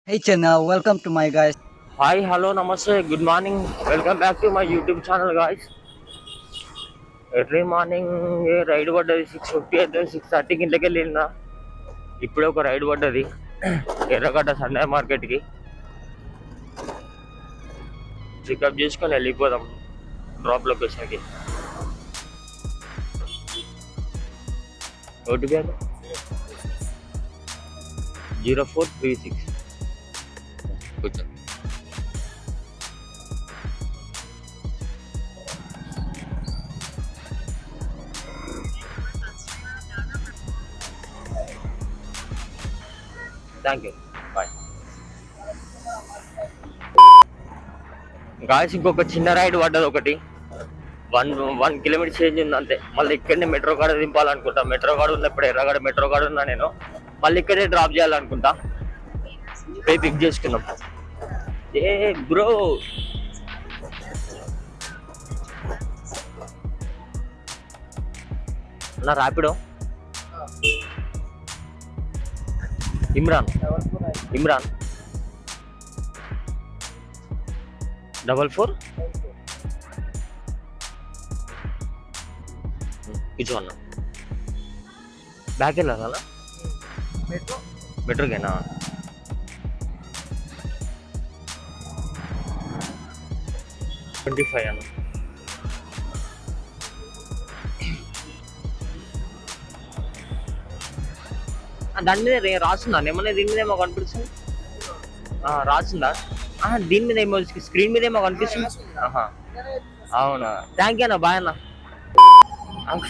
Hey Chenna, welcome to my guys. Hi, hello, namaste, good morning. Welcome back to my YouTube channel, guys. Early morning ride పడ్డది 6:50 అయితే 6:30కి ఇంటికి వెళ్ళిన. ఇప్పుడే ఒక ride పడ్డది ఎర్రగడ్డ సండే మార్కెట్కి. పికప్ చేసుకొని వెళ్ళిపోదాం డ్రాప్ లొకేషన్కి. ఓటీపీ 0436. కూర్చో. Thank you, bye. గాయస్ ఇంకొక చిన్న రైడ్ పడ్డది ఒకటి. 1 కిలోమీటర్ చేంజ్ ఉంది అంతే. మళ్ళీ ఇక్కడనే మెట్రో కాడ దింపాలనుకుంటా. మెట్రో కాడ ఉన్నప్పుడు ఎర్రగడ మెట్రో కాడ ఉన్నా నేను. మళ్ళీ ఇక్కడే డ్రాప్ చేయాలనుకుంటా. పోయి పిక్ చేసుకున్నాం. ఏ బ్రో, నా ర్యాపిడో ఇమ్రాన్ 44 కూర్చోన్నా. బ్యాక్ వెళ్ళాలా? మెట్రోకేనా? $25 అన్న. దాని మీద రాస్తుందా ఏమన్నా? దీని మీద ఏమో కనిపిస్తుంది. రాసిందా? దీని మీద ఏమో స్క్రీన్ మీద ఏమో కనిపిస్తుంది. అవునా, థ్యాంక్ యూ అన్న, బాయ్ అన్న.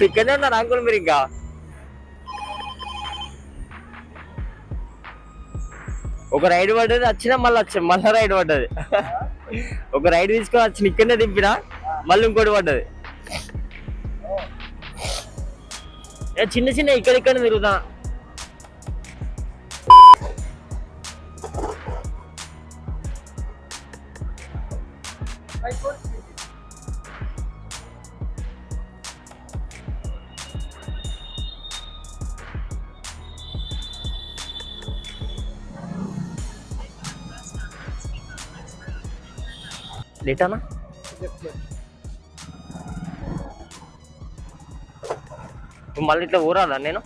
ఇక్కడనే ఉన్నారు అంకుల్ మీరు. ఇంకా ఒక రైడ్ పడ్డది, వచ్చినా మళ్ళీ రైడ్ పడ్డది. ఒక రైడ్ తీసుకొని వచ్చిన ఇక్కడనే దింపినా, మళ్ళీ ఇంకోటి పడ్డది. చిన్న చిన్న ఇక్కడిక్కడనే తిరుగుతా. లేటానా? మళ్ళీ ఇట్లా ఊరాలా నేను?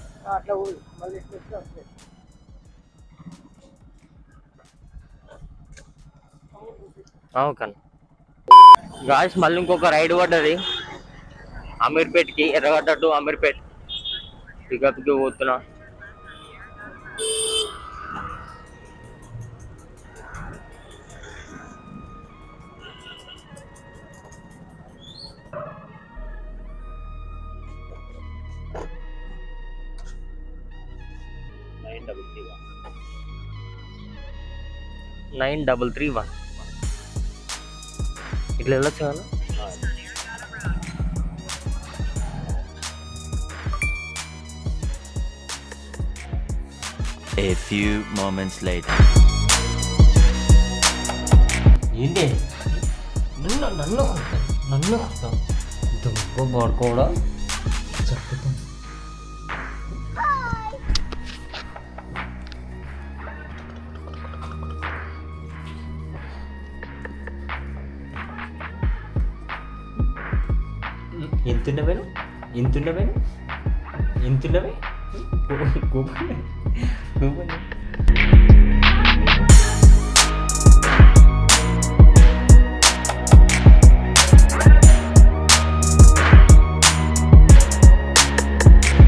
ఓకే గాయస్, మళ్ళీ ఇంకొక రైడ్ పడ్డది అమీర్పేట్కి. ఎర్రగడ్డ టు అమీర్పేట్ పికప్కి పోతున్నా. Nine double three one. ఇట్లా వెళ్ళొచ్చు కదా? A few moments later. ఏంటి నన్ను దుబ్బ పడుకోవడా చెప్పుతాం. ఎంతున్నవే ఎంతున్నవే